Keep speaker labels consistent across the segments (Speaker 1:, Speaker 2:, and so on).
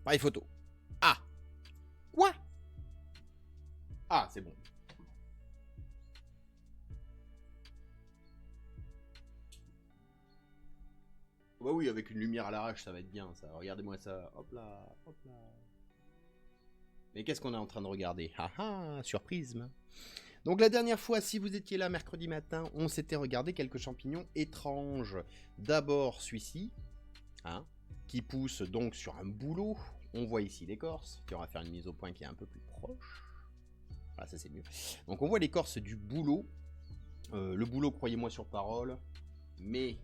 Speaker 1: Pareil photo. Ah. Quoi? Ah, c'est bon. Bah oui, avec une lumière à l'arrache, ça va être bien, ça. Regardez-moi ça. Hop là, hop là. Mais qu'est-ce qu'on est en train de regarder? Ah ah, surprise. Donc la dernière fois, si vous étiez là mercredi matin, on s'était regardé quelques champignons étranges. D'abord celui-ci, hein, qui pousse donc sur un bouleau. On voit ici l'écorce, qui on va faire une mise au point qui est un peu plus proche. Voilà, ça c'est mieux. Donc on voit l'écorce du bouleau. Le bouleau, croyez-moi sur parole, mais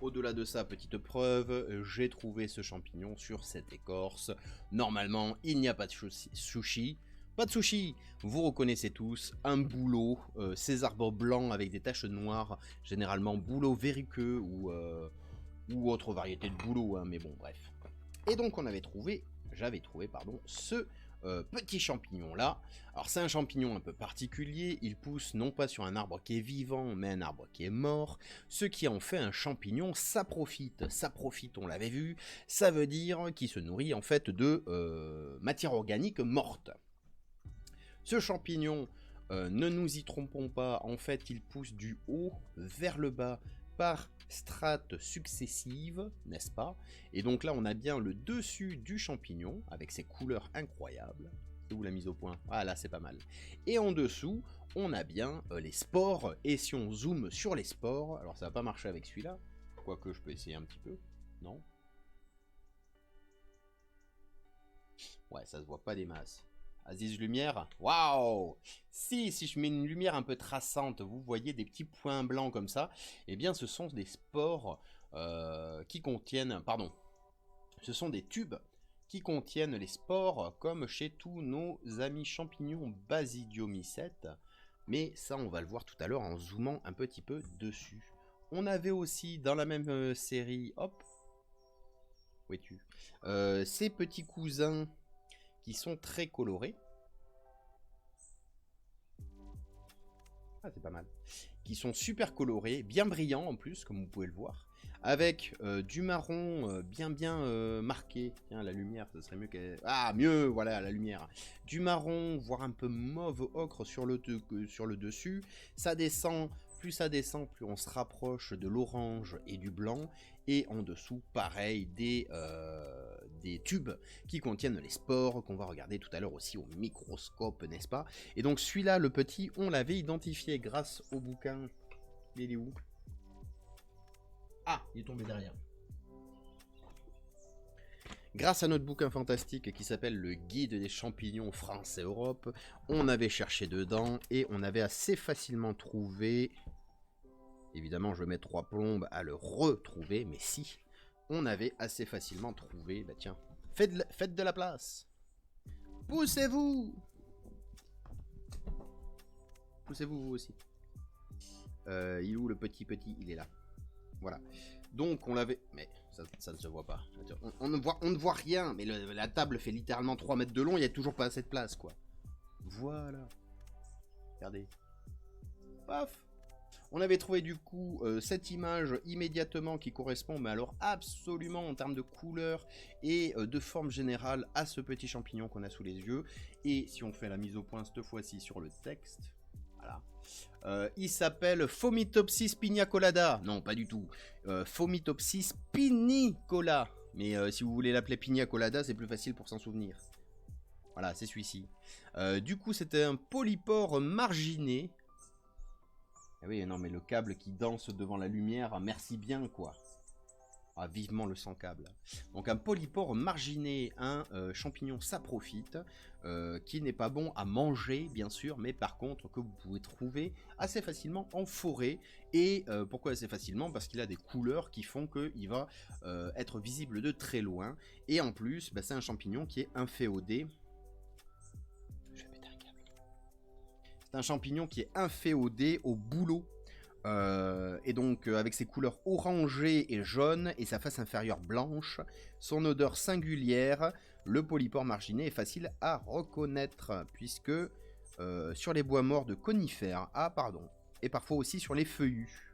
Speaker 1: au-delà de ça, petite preuve, j'ai trouvé ce champignon sur cette écorce. Normalement, il n'y a pas de sushi. Pas de sushi. Vous reconnaissez tous un bouleau, ces arbres blancs avec des taches noires, généralement bouleau verruqueux ou autre variété de bouleau, hein, mais bon, bref. Et donc j'avais trouvé, pardon, ce petit champignon là. Alors c'est un champignon un peu particulier, il pousse non pas sur un arbre qui est vivant, mais un arbre qui est mort, ce qui en fait un champignon saprofite. Saprofite, on l'avait vu, ça veut dire qu'il se nourrit en fait de matière organique morte. Ce champignon, ne nous y trompons pas, en fait il pousse du haut vers le bas par strates successives, n'est-ce pas? Et donc là on a bien le dessus du champignon, avec ses couleurs incroyables. C'est où la mise au point? Ah là c'est pas mal. Et en dessous, on a bien les spores, et si on zoome sur les spores, alors ça va pas marcher avec celui-là, quoique je peux essayer un petit peu, non? Ouais, ça se voit pas des masses. Aziz lumière, waouh! Si je mets une lumière un peu traçante, vous voyez des petits points blancs comme ça, eh bien ce sont des spores qui contiennent, pardon, ce sont des tubes qui contiennent les spores comme chez tous nos amis champignons basidiomycètes, mais ça on va le voir tout à l'heure en zoomant un petit peu dessus. On avait aussi dans la même série, hop, où es-tu? Ces petits cousins qui sont très colorés. Ah, c'est pas mal. Qui sont super colorés, bien brillants en plus, comme vous pouvez le voir. Avec du marron bien marqué. Tiens, la lumière, ça serait mieux qu'elle... Ah, mieux, voilà, la lumière. Du marron, voire un peu mauve ocre sur le dessus. Ça descend, plus ça descend, plus on se rapproche de l'orange et du blanc. Et en dessous, pareil, des tubes qui contiennent les spores qu'on va regarder tout à l'heure aussi au microscope, n'est-ce pas? Et donc celui-là, le petit, on l'avait identifié grâce au bouquin. Il est où? Ah, il est tombé derrière. Grâce à notre bouquin fantastique qui s'appelle Le Guide des champignons France et Europe, on avait cherché dedans et on avait assez facilement trouvé... Évidemment, je mets 3 plombes à le retrouver, mais si, on avait assez facilement trouvé... Bah tiens, faites de la place. Poussez-vous. Poussez-vous vous aussi. Il est où le petit? Il est là. Voilà. Donc on l'avait... Mais ça ne se voit pas. On ne voit rien. Mais la table fait littéralement 3 mètres de long. Il n'y a toujours pas assez de place, quoi. Voilà. Regardez. Paf. On avait trouvé du coup cette image immédiatement qui correspond, mais alors absolument en termes de couleur et de forme générale à ce petit champignon qu'on a sous les yeux. Et si on fait la mise au point cette fois-ci sur le texte, voilà. Il s'appelle Fomitopsis piniacolada. Non, pas du tout. Fomitopsis pinicola. Mais si vous voulez l'appeler pina colada, c'est plus facile pour s'en souvenir. Voilà, c'est celui-ci. Du coup, c'était un polypore marginé. Ah oui, non, mais le câble qui danse devant la lumière, merci bien, quoi. Ah, vivement le sans-câble. Donc un polypore marginé, un champignon saprophyte, qui n'est pas bon à manger, bien sûr, mais par contre que vous pouvez trouver assez facilement en forêt. Et pourquoi assez facilement? Parce qu'il a des couleurs qui font qu'il va être visible de très loin. Et en plus, bah, c'est un champignon qui est inféodé. Je vais péter un câble. C'est un champignon qui est inféodé au bouleau. Et donc avec ses couleurs orangées et jaunes et sa face inférieure blanche, son odeur singulière, le polypore marginé est facile à reconnaître puisque sur les bois morts de conifères, ah pardon, et parfois aussi sur les feuillus.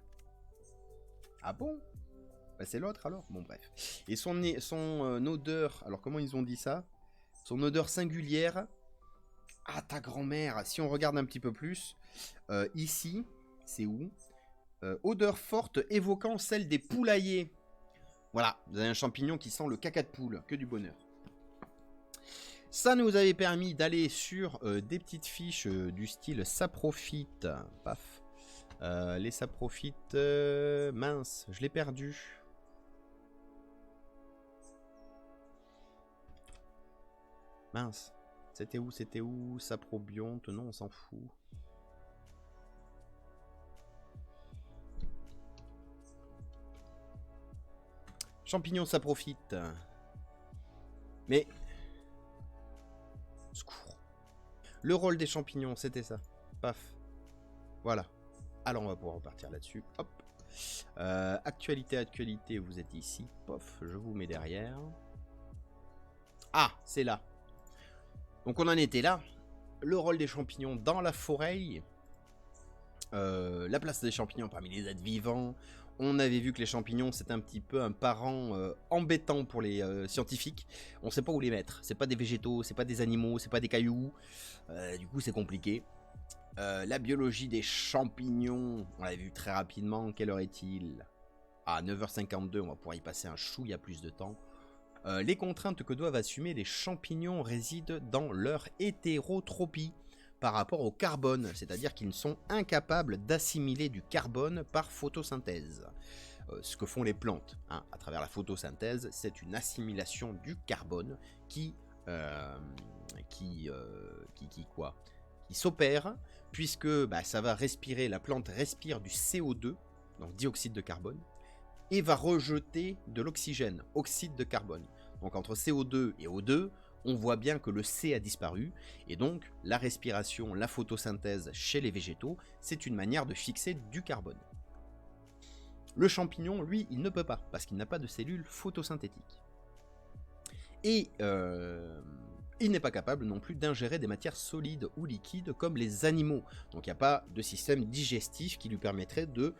Speaker 1: Ah bon? Bah, c'est l'autre alors. Bon bref. Et son odeur, alors comment ils ont dit ça? Son odeur singulière. Ah, ta grand-mère. Si on regarde un petit peu plus, ici, c'est où? Odeur forte évoquant celle des poulaillers. Voilà, vous avez un champignon qui sent le caca de poule, que du bonheur. Ça nous avait permis d'aller sur des petites fiches du style saprophyte. Paf. Les saprophytes, mince, je l'ai perdu. Mince, c'était où? Saprobionte, non, on s'en fout. Champignons saprophyte. Mais... Secours. Le rôle des champignons, c'était ça. Paf. Voilà. Alors on va pouvoir repartir là-dessus. Hop. Actualité, vous êtes ici. Pof, je vous mets derrière. Ah, c'est là. Donc on en était là. Le rôle des champignons dans la forêt. La place des champignons parmi les êtres vivants. On avait vu que les champignons, c'est un petit peu un parent embêtant pour les scientifiques. On ne sait pas où les mettre. C'est pas des végétaux, c'est pas des animaux, c'est pas des cailloux. Du coup, c'est compliqué. La biologie des champignons, on l'a vu très rapidement. Quelle heure est-il? À 9h52, on va pouvoir y passer un chouïa plus de temps. Les contraintes que doivent assumer les champignons résident dans leur hétérotropie par rapport au carbone, c'est-à-dire qu'ils sont incapables d'assimiler du carbone par photosynthèse. Ce que font les plantes, hein, à travers la photosynthèse, c'est une assimilation du carbone qui s'opère, puisque ça va respirer, la plante respire du CO2, donc dioxyde de carbone, et va rejeter de l'oxygène, oxyde de carbone. Donc entre CO2 et O2, on voit bien que le C a disparu, et donc la respiration, la photosynthèse chez les végétaux, c'est une manière de fixer du carbone. Le champignon, lui, il ne peut pas, parce qu'il n'a pas de cellules photosynthétiques. Et il n'est pas capable non plus d'ingérer des matières solides ou liquides comme les animaux. Donc il n'y a pas de système digestif qui lui permettrait de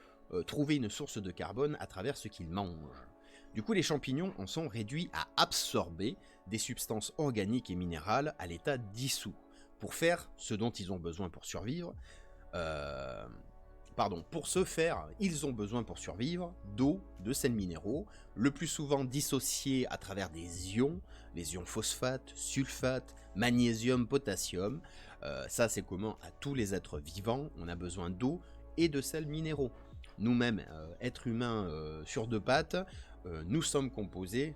Speaker 1: trouver une source de carbone à travers ce qu'il mange. Du coup, les champignons en sont réduits à absorber des substances organiques et minérales à l'état dissous, pour faire ce dont ils ont besoin pour survivre. Pour ce faire, ils ont besoin pour survivre d'eau, de sels minéraux, le plus souvent dissociés à travers des ions, les ions phosphate, sulfate, magnésium, potassium. Ça, c'est commun à tous les êtres vivants. On a besoin d'eau et de sels minéraux. Nous-mêmes, êtres humains sur deux pattes, nous sommes composés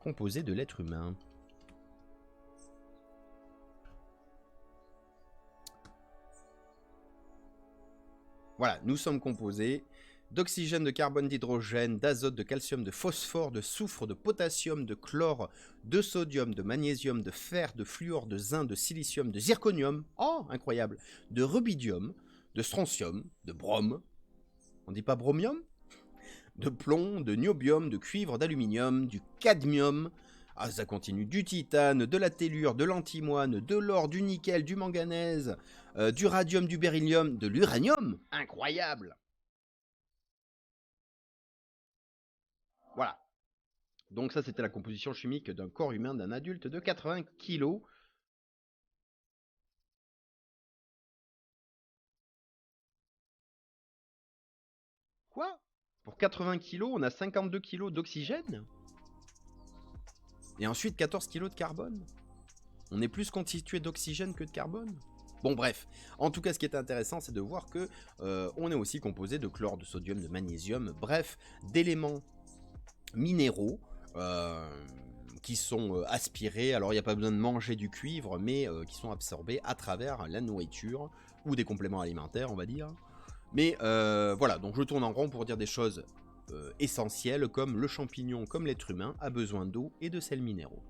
Speaker 1: de l'être humain. Voilà, nous sommes composés d'oxygène, de carbone, d'hydrogène, d'azote, de calcium, de phosphore, de soufre, de potassium, de chlore, de sodium, de magnésium, de fer, de fluor, de zinc, de silicium, de zirconium, oh incroyable, de rubidium, de strontium, de brome, on dit pas bromium, de plomb, de niobium, de cuivre, d'aluminium, du cadmium, ah ça continue, du titane, de la tellure, de l'antimoine, de l'or, du nickel, du manganèse, du radium, du beryllium, de l'uranium, incroyable. Voilà. Donc ça, c'était la composition chimique d'un corps humain d'un adulte de 80 kg. Quoi? Pour 80 kg, on a 52 kg d'oxygène? Et ensuite 14 kg de carbone? On est plus constitué d'oxygène que de carbone? Bon bref, en tout cas ce qui est intéressant c'est de voir que on est aussi composé de chlore, de sodium, de magnésium, bref, d'éléments minéraux qui sont aspirés, alors il n'y a pas besoin de manger du cuivre, mais qui sont absorbés à travers la nourriture, ou des compléments alimentaires on va dire. Mais voilà, donc je tourne en rond pour dire des choses essentielles, comme le champignon, comme l'être humain, a besoin d'eau et de sels minéraux.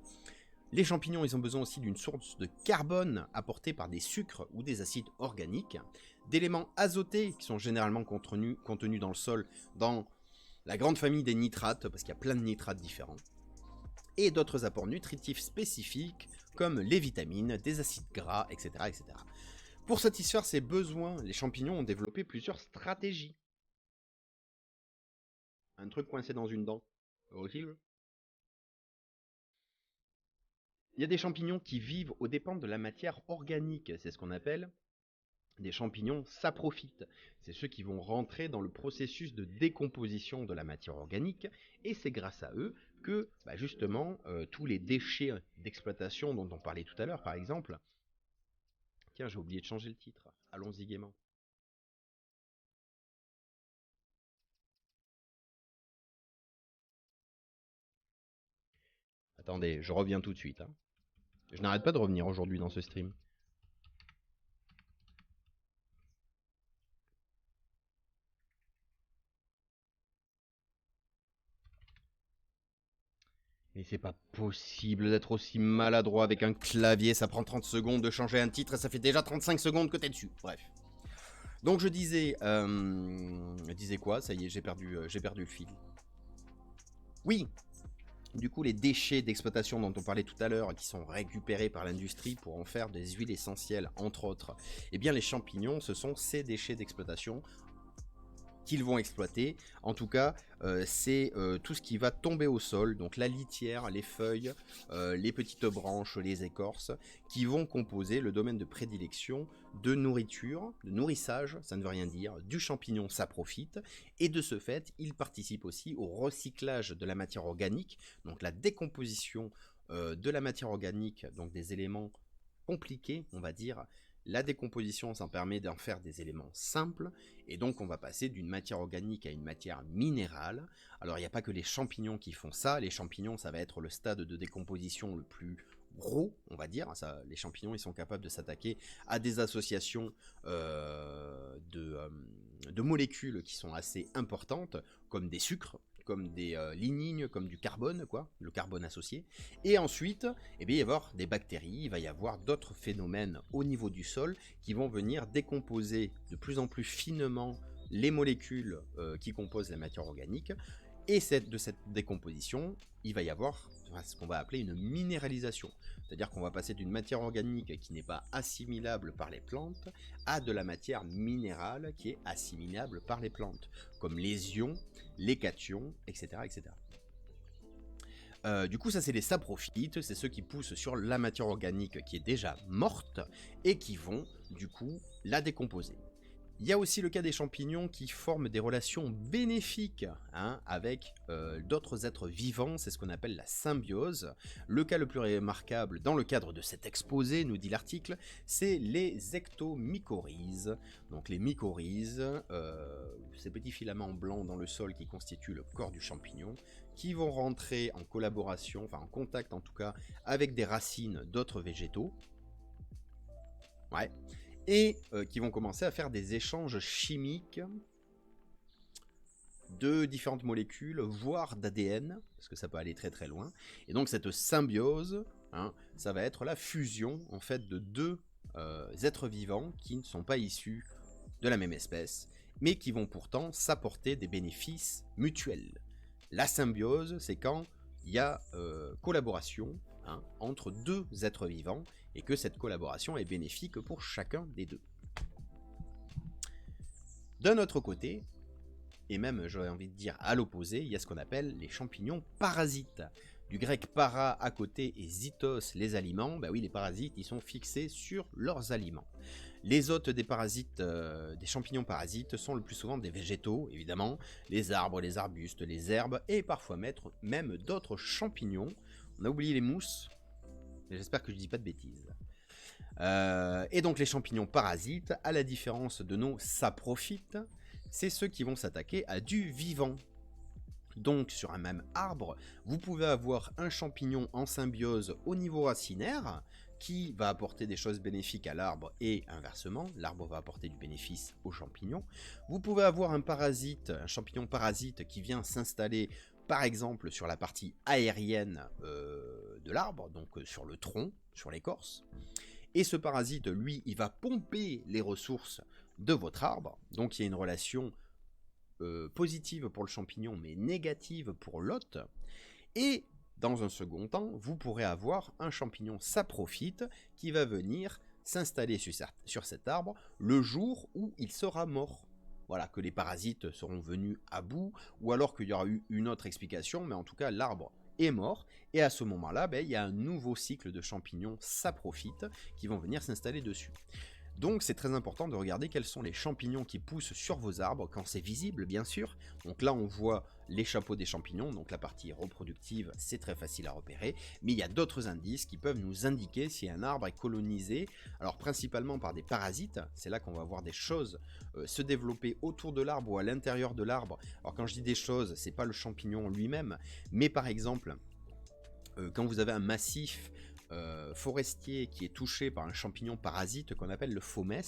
Speaker 1: Les champignons, ils ont besoin aussi d'une source de carbone apportée par des sucres ou des acides organiques, d'éléments azotés qui sont généralement contenus dans le sol, dans la grande famille des nitrates, parce qu'il y a plein de nitrates différents, et d'autres apports nutritifs spécifiques comme les vitamines, des acides gras, etc., etc. Pour satisfaire ces besoins, les champignons ont développé plusieurs stratégies. Un truc coincé dans une dent. Horrible. Il y a des champignons qui vivent aux dépens de la matière organique. C'est ce qu'on appelle des champignons saprophytes. C'est ceux qui vont rentrer dans le processus de décomposition de la matière organique. Et c'est grâce à eux que, justement, tous les déchets d'exploitation dont on parlait tout à l'heure, par exemple. Tiens, j'ai oublié de changer le titre. Allons-y gaiement. Attendez, je reviens tout de suite. Hein. Je n'arrête pas de revenir aujourd'hui dans ce stream. Mais c'est pas possible d'être aussi maladroit avec un clavier, ça prend 30 secondes de changer un titre et ça fait déjà 35 secondes que t'es dessus. Bref. Donc je disais... quoi? Ça y est, j'ai perdu le fil. Oui. Du coup, les déchets d'exploitation dont on parlait tout à l'heure, qui sont récupérés par l'industrie pour en faire des huiles essentielles, entre autres, eh bien les champignons, ce sont ces déchets d'exploitation qu'ils vont exploiter. En tout cas, c'est tout ce qui va tomber au sol, donc la litière, les feuilles, les petites branches, les écorces, qui vont composer le domaine de prédilection de nourriture, de nourrissage, ça ne veut rien dire, du champignon saprophyte, et de ce fait, il participe aussi au recyclage de la matière organique, donc la décomposition de la matière organique, donc des éléments compliqués, on va dire. La décomposition, ça permet d'en faire des éléments simples, et donc on va passer d'une matière organique à une matière minérale. Alors il n'y a pas que les champignons qui font ça, les champignons ça va être le stade de décomposition le plus gros, on va dire. Ça, les champignons ils sont capables de s'attaquer à des associations de molécules qui sont assez importantes, comme des sucres, comme des lignines, comme du carbone, quoi, le carbone associé. Et ensuite, il va y avoir des bactéries, il va y avoir d'autres phénomènes au niveau du sol qui vont venir décomposer de plus en plus finement les molécules qui composent la matière organique. Et de cette décomposition, il va y avoir ce qu'on va appeler une minéralisation. C'est-à-dire qu'on va passer d'une matière organique qui n'est pas assimilable par les plantes à de la matière minérale qui est assimilable par les plantes, comme les ions, les cations, etc. etc. Du coup, ça c'est les saprophytes, c'est ceux qui poussent sur la matière organique qui est déjà morte et qui vont, du coup, la décomposer. Il y a aussi le cas des champignons qui forment des relations bénéfiques avec d'autres êtres vivants, c'est ce qu'on appelle la symbiose. Le cas le plus remarquable dans le cadre de cet exposé, nous dit l'article, c'est les ectomycorhizes. Donc les mycorhizes, ces petits filaments blancs dans le sol qui constituent le corps du champignon, qui vont rentrer en collaboration, enfin en contact en tout cas, avec des racines d'autres végétaux. Ouais. Et qui vont commencer à faire des échanges chimiques de différentes molécules, voire d'ADN, parce que ça peut aller très très loin. Et donc cette symbiose, ça va être la fusion en fait de deux êtres vivants qui ne sont pas issus de la même espèce, mais qui vont pourtant s'apporter des bénéfices mutuels. La symbiose, c'est quand il y a collaboration entre deux êtres vivants, et que cette collaboration est bénéfique pour chacun des deux. D'un autre côté, et même j'aurais envie de dire à l'opposé, il y a ce qu'on appelle les champignons parasites. Du grec para à côté et zytos les aliments, oui les parasites ils sont fixés sur leurs aliments. Les hôtes des parasites, des champignons parasites sont le plus souvent des végétaux, évidemment, les arbres, les arbustes, les herbes, et parfois même d'autres champignons. On a oublié les mousses, mais j'espère que je dis pas de bêtises. Et donc les champignons parasites, à la différence de nos saprophytes, c'est ceux qui vont s'attaquer à du vivant. Donc sur un même arbre, vous pouvez avoir un champignon en symbiose au niveau racinaire, qui va apporter des choses bénéfiques à l'arbre et inversement, l'arbre va apporter du bénéfice au champignon. Vous pouvez avoir un parasite, un champignon parasite qui vient s'installer par exemple sur la partie aérienne de l'arbre, donc sur le tronc, sur l'écorce. Et ce parasite, lui, il va pomper les ressources de votre arbre. Donc il y a une relation positive pour le champignon, mais négative pour l'hôte. Et dans un second temps, vous pourrez avoir un champignon saprophyte qui va venir s'installer sur cet arbre le jour où il sera mort. voilà, que les parasites seront venus à bout, ou alors qu'il y aura eu une autre explication, mais en tout cas l'arbre est mort, et à ce moment-là, il y a un nouveau cycle de champignons saprophytes qui vont venir s'installer dessus. Donc c'est très important de regarder quels sont les champignons qui poussent sur vos arbres, quand c'est visible bien sûr. Donc là on voit les chapeaux des champignons, donc la partie reproductive c'est très facile à repérer. Mais il y a d'autres indices qui peuvent nous indiquer si un arbre est colonisé, alors principalement par des parasites. C'est là qu'on va voir des choses se développer autour de l'arbre ou à l'intérieur de l'arbre. Alors quand je dis des choses, c'est pas le champignon lui-même, mais par exemple quand vous avez un massif forestier qui est touché par un champignon parasite qu'on appelle le fomes,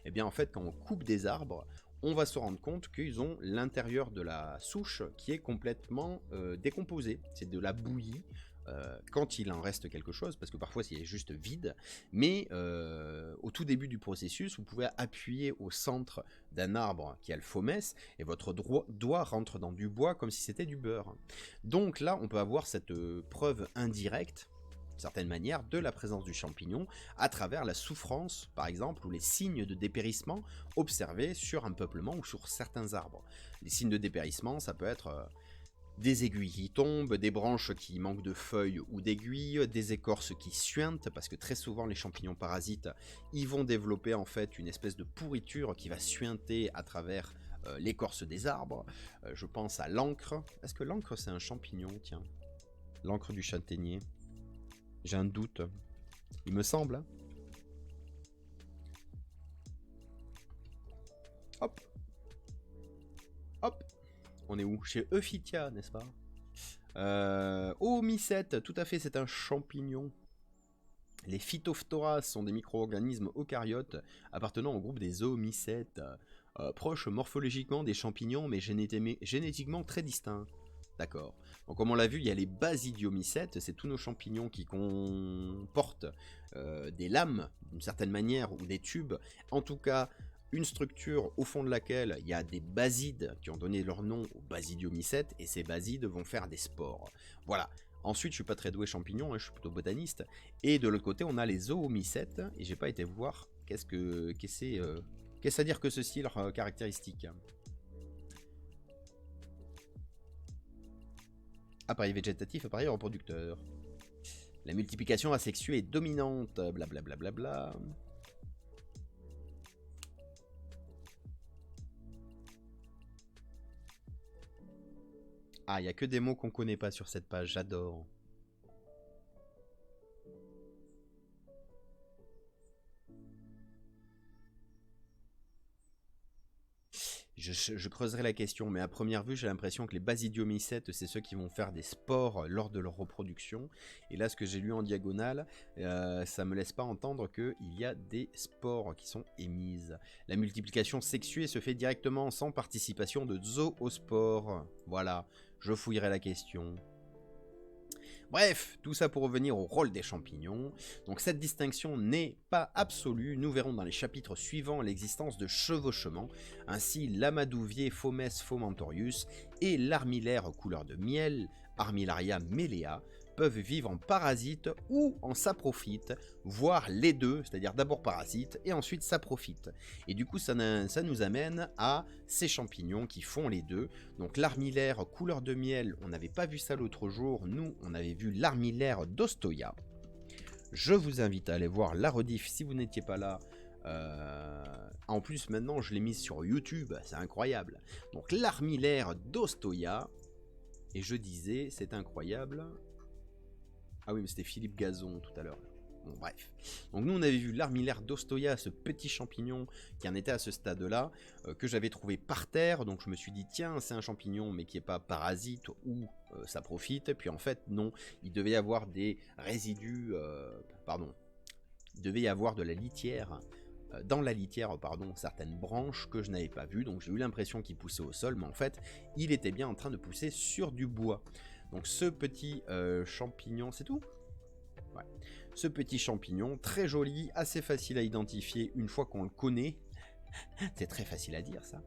Speaker 1: et bien en fait quand on coupe des arbres, on va se rendre compte qu'ils ont l'intérieur de la souche qui est complètement décomposé. C'est de la bouillie. Quand il en reste quelque chose, parce que parfois c'est juste vide, mais au tout début du processus, vous pouvez appuyer au centre d'un arbre qui a le fomes, et votre doigt rentre dans du bois comme si c'était du beurre. Donc là, on peut avoir cette preuve indirecte, d'une certaine manière, de la présence du champignon à travers la souffrance, par exemple, ou les signes de dépérissement observés sur un peuplement ou sur certains arbres. Les signes de dépérissement, ça peut être des aiguilles qui tombent, des branches qui manquent de feuilles ou d'aiguilles, des écorces qui suintent, parce que très souvent les champignons parasites, ils vont développer en fait une espèce de pourriture qui va suinter à travers l'écorce des arbres. Je pense à l'encre. Est-ce que l'encre c'est un champignon? Tiens, l'encre du châtaignier. J'ai un doute. Il me semble. Hein. Hop. Hop. On est où? Chez Euphytia, n'est-ce pas? Oh, mycète, tout à fait, c'est un champignon. Les Phytophthora sont des micro-organismes eucaryotes appartenant au groupe des zoomycètes, proches morphologiquement des champignons, mais génétiquement très distincts. D'accord. Donc comme on l'a vu, il y a les basidiomycètes, c'est tous nos champignons qui comportent des lames, d'une certaine manière, ou des tubes. En tout cas, une structure au fond de laquelle il y a des basides qui ont donné leur nom aux basidiomycètes, et ces basides vont faire des spores. Voilà. Ensuite, je suis pas très doué champignon, hein, je suis plutôt botaniste. Et de l'autre côté, on a les zoomycètes, et j'ai pas été voir qu'est-ce à dire que ceci, leur caractéristique. Appareil végétatif, appareil reproducteur. La multiplication asexuée est dominante, blablabla. Bla bla bla. Ah, il n'y a que des mots qu'on connaît pas sur cette page, j'adore. Je creuserai la question, mais à première vue, j'ai l'impression que les basidiomycètes, c'est ceux qui vont faire des spores lors de leur reproduction. Et là, ce que j'ai lu en diagonale, ça me laisse pas entendre qu'il y a des spores qui sont émises. La multiplication sexuée se fait directement sans participation de zoospores. Voilà, je fouillerai la question. Bref, tout ça pour revenir au rôle des champignons. Donc cette distinction n'est pas absolue, nous verrons dans les chapitres suivants l'existence de chevauchements. Ainsi, l'amadouvier Fomes fomentorius et l'armillaire couleur de miel, Armillaria melea, peuvent vivre en parasite ou en saprophyte, voire les deux, c'est-à-dire d'abord parasite et ensuite saprophyte. Et du coup, ça nous amène à ces champignons qui font les deux. Donc l'armillaire couleur de miel, on n'avait pas vu ça l'autre jour, nous on avait vu l'armillaire d'Ostoya. Je vous invite à aller voir la rediff si vous n'étiez pas là. En plus maintenant je l'ai mise sur YouTube, c'est incroyable. Donc l'armillaire d'Ostoya, et je disais c'est incroyable. Ah oui mais c'était Philippe Gazon tout à l'heure. Bon bref. Donc nous on avait vu l'armillaire d'Ostoya, ce petit champignon qui en était à ce stade là, que j'avais trouvé par terre, donc je me suis dit tiens c'est un champignon mais qui n'est pas parasite ou ça profite, puis en fait non, il devait y avoir des résidus, il devait y avoir de la litière, dans la litière certaines branches que je n'avais pas vues, donc j'ai eu l'impression qu'il poussait au sol, mais en fait il était bien en train de pousser sur du bois. Donc ce petit champignon, c'est tout ? Ouais. Ce petit champignon, très joli, assez facile à identifier une fois qu'on le connaît, c'est très facile à dire ça,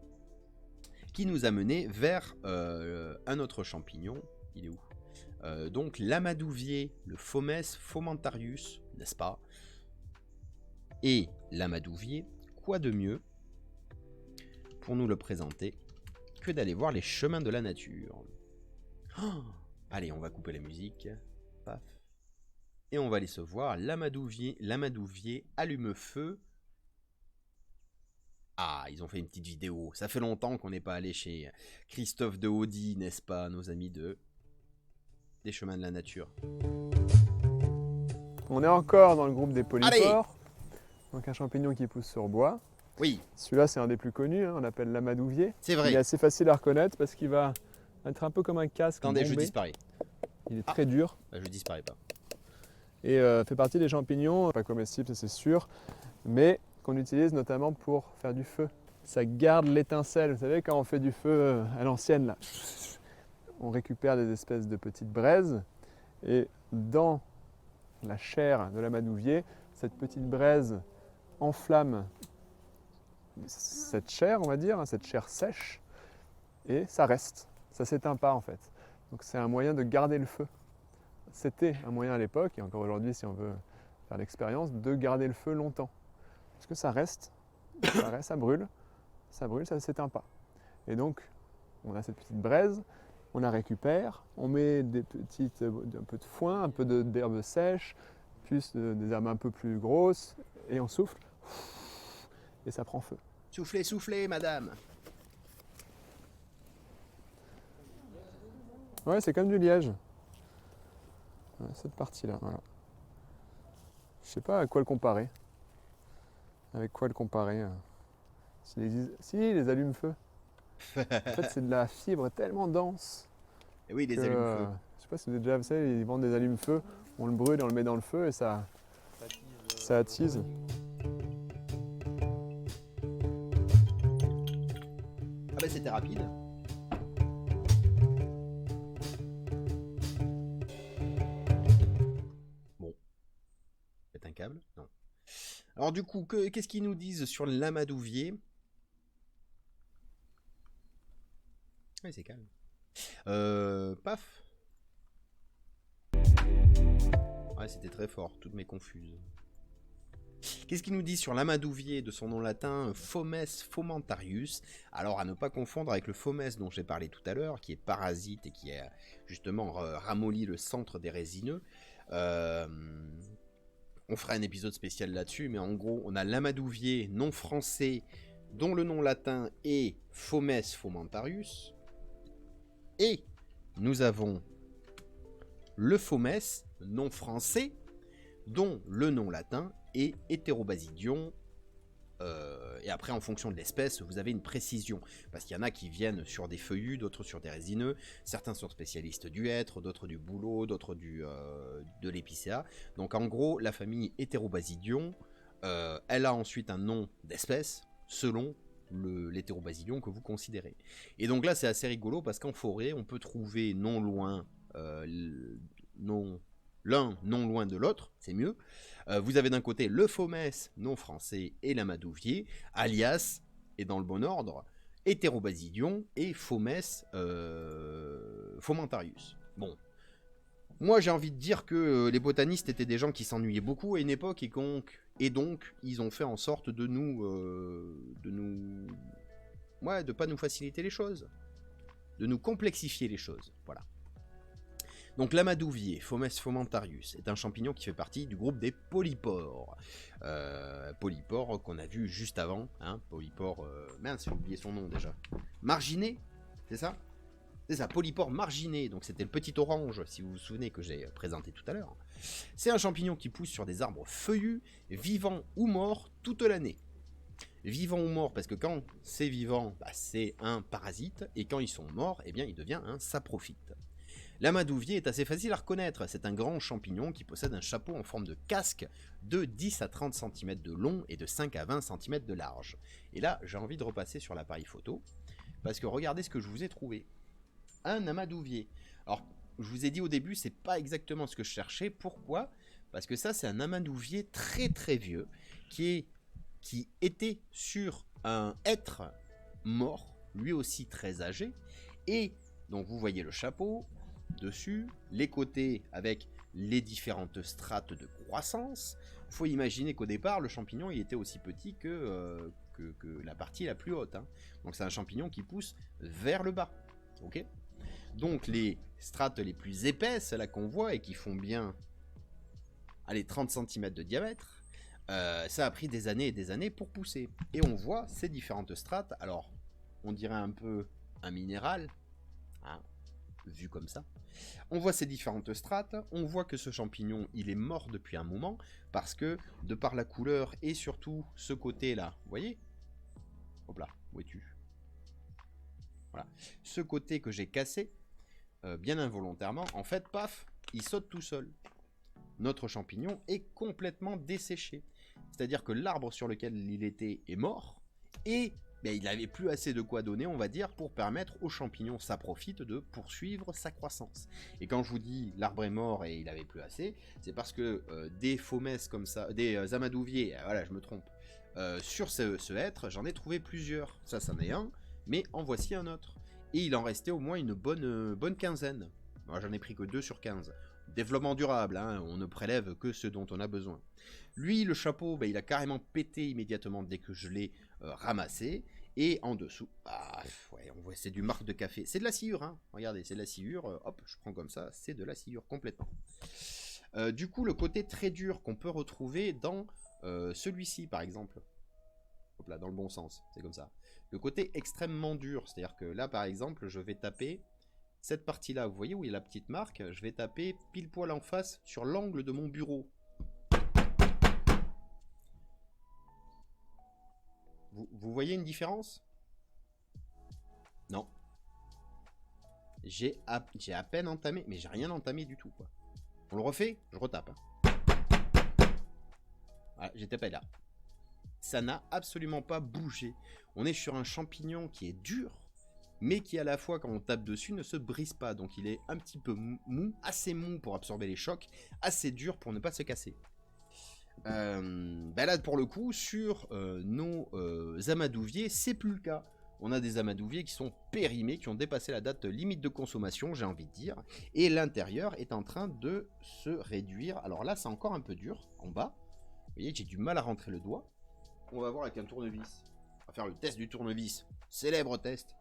Speaker 1: qui nous a mené vers un autre champignon, il est où donc l'amadouvier, le Fomes fomentarius, n'est-ce pas? Et l'amadouvier, quoi de mieux pour nous le présenter que d'aller voir les chemins de la nature. Oh, allez, on va couper la musique. Paf. Et on va aller se voir l'Amadouvier allume-feu. Ah, ils ont fait une petite vidéo. Ça fait longtemps qu'on n'est pas allé chez Christophe de Audi, n'est-ce pas, nos amis des chemins de la nature.
Speaker 2: On est encore dans le groupe des polypores. Donc un champignon qui pousse sur bois.
Speaker 1: Oui.
Speaker 2: Celui-là, c'est un des plus connus, hein, on l'appelle l'amadouvier.
Speaker 1: C'est vrai.
Speaker 2: Il est assez facile à reconnaître parce qu'il va être un peu comme un casque.
Speaker 1: Attendez,
Speaker 2: bombé.
Speaker 1: je disparais.
Speaker 2: Il est très dur.
Speaker 1: Bah, je disparais pas.
Speaker 2: Et fait partie des champignons, pas comestibles, ça c'est sûr, mais qu'on utilise notamment pour faire du feu. Ça garde l'étincelle. Vous savez, quand on fait du feu à l'ancienne, là, on récupère des espèces de petites braises et dans la chair de l'amadouvier, cette petite braise enflamme cette chair, on va dire, cette chair sèche, et ça reste, ça s'éteint pas en fait. Donc c'est un moyen de garder le feu. C'était un moyen à l'époque, et encore aujourd'hui si on veut faire l'expérience, de garder le feu longtemps. Parce que ça reste, ça brûle, ça ne s'éteint pas. Et donc on a cette petite braise, on la récupère, on met un peu de foin, un peu d'herbes sèches, plus des herbes un peu plus grosses, et on souffle, et ça prend feu.
Speaker 1: Soufflez, soufflez, madame.
Speaker 2: Ouais, c'est comme du liège. Ouais, cette partie-là, voilà. Je sais pas à quoi le comparer. Avec quoi le comparer. Si, les allumes-feu. En fait, c'est de la fibre tellement dense.
Speaker 1: Et oui, les allumes-feu.
Speaker 2: Je sais pas si vous avez déjà vu ça, ils vendent des allumes-feu, on le brûle et on le met dans le feu et ça attise.
Speaker 1: Ah bah c'était rapide. Bon. C'est un câble? Non. Alors du coup, qu'est-ce qu'ils nous disent sur l'amadouvier? Oui, c'est calme. Paf. Ouais, c'était très fort, toutes mes confuses. Qu'est-ce qu'il nous dit sur l'amadouvier de son nom latin Fomes fomentarius? Alors à ne pas confondre avec le fomes dont j'ai parlé tout à l'heure, qui est parasite et qui a justement ramolli le centre des résineux. On fera un épisode spécial là-dessus, mais en gros, on a l'amadouvier non français dont le nom latin est Fomes fomentarius. Et nous avons le fomes non français dont le nom latin est Heterobasidion. Et après, en fonction de l'espèce, vous avez une précision. Parce qu'il y en a qui viennent sur des feuillus, d'autres sur des résineux. Certains sont spécialistes du hêtre, d'autres du bouleau, d'autres de l'épicéa. Donc en gros, la famille Heterobasidion, elle a ensuite un nom d'espèce selon l'hétérobasidion que vous considérez. Et donc là, c'est assez rigolo parce qu'en forêt, on peut trouver non loin l'un non loin de l'autre, c'est mieux. Vous avez d'un côté le fomes non français et l'amadouvier, alias, et dans le bon ordre, Heterobasidion et fomes fomentarius. Bon, moi j'ai envie de dire que les botanistes étaient des gens qui s'ennuyaient beaucoup à une époque et donc ils ont fait en sorte de pas nous faciliter les choses, de nous complexifier les choses, voilà. Donc l'amadouvier, Fomes fomentarius, est un champignon qui fait partie du groupe des polypores. Polypores qu'on a vu juste avant, hein, polypores, mince, j'ai oublié son nom déjà. Marginé, c'est ça? C'est ça, polypore marginé, donc c'était le petit orange, si vous vous souvenez, que j'ai présenté tout à l'heure. C'est un champignon qui pousse sur des arbres feuillus, vivants ou morts toute l'année. Vivants ou morts, parce que quand c'est vivant, bah, c'est un parasite, et quand ils sont morts, eh bien il devient un saprophyte. L'amadouvier est assez facile à reconnaître, c'est un grand champignon qui possède un chapeau en forme de casque de 10 à 30 cm de long et de 5 à 20 cm de large. Et là, j'ai envie de repasser sur l'appareil photo, parce que regardez ce que je vous ai trouvé. Un amadouvier. Alors, je vous ai dit au début, c'est pas exactement ce que je cherchais. Pourquoi? Parce que ça, c'est un amadouvier très très vieux, qui était sur un hêtre mort, lui aussi très âgé, et donc vous voyez le chapeau, dessus, les côtés avec les différentes strates de croissance. Il faut imaginer qu'au départ, le champignon il était aussi petit que que la partie la plus haute. Hein. Donc c'est un champignon qui pousse vers le bas. Ok. Donc les strates les plus épaisses, là qu'on voit et qui font bien, allez, 30 cm de diamètre, ça a pris des années et des années pour pousser. Et on voit ces différentes strates. Alors, on dirait un peu un minéral, hein, vu comme ça. On voit ces différentes strates, on voit que ce champignon, il est mort depuis un moment, parce que, de par la couleur, et surtout ce côté-là, vous voyez? Hop là, où es-tu? Voilà. Ce côté que j'ai cassé, bien involontairement, en fait, paf, il saute tout seul. Notre champignon est complètement desséché. C'est-à-dire que l'arbre sur lequel il était est mort, et ben, il n'avait plus assez de quoi donner, on va dire, pour permettre au champignon, ça profite, de poursuivre sa croissance. Et quand je vous dis l'arbre est mort et il n'avait plus assez, c'est parce que des fomesses comme ça, des amadouviers, voilà, je me trompe, sur ce hêtre, j'en ai trouvé plusieurs. Ça, c'en est un, mais en voici un autre. Et il en restait au moins une bonne quinzaine. Moi, j'en ai pris que 2 sur 15. Développement durable, hein, on ne prélève que ce dont on a besoin. Lui, le chapeau, ben, il a carrément pété immédiatement dès que je l'ai ramassé. Et en dessous, ouais, on voit, c'est du marc de café. C'est de la sciure, hein. Regardez, c'est de la sciure. Hop, je prends comme ça, c'est de la sciure complètement. Du coup, le côté très dur qu'on peut retrouver dans celui-ci, par exemple. Hop là, dans le bon sens, c'est comme ça. Le côté extrêmement dur, c'est-à-dire que là, par exemple, je vais taper cette partie-là. Vous voyez où il y a la petite marque? Je vais taper pile poil en face sur l'angle de mon bureau. Vous voyez une différence? Non. J'ai à peine entamé, mais j'ai rien entamé du tout, quoi. On le refait? Je retape. Hein. Voilà, j'ai tapé là. Ça n'a absolument pas bougé. On est sur un champignon qui est dur, mais qui à la fois, quand on tape dessus, ne se brise pas. Donc il est un petit peu mou, assez mou pour absorber les chocs, assez dur pour ne pas se casser. Ben là, pour le coup, sur nos amadouviers, c'est plus le cas. On a des amadouviers qui sont périmés, qui ont dépassé la date limite de consommation, j'ai envie de dire. Et l'intérieur est en train de se réduire. Alors là, c'est encore un peu dur, en bas. Vous voyez, j'ai du mal à rentrer le doigt. On va voir avec un tournevis. On va faire le test du tournevis. Célèbre test.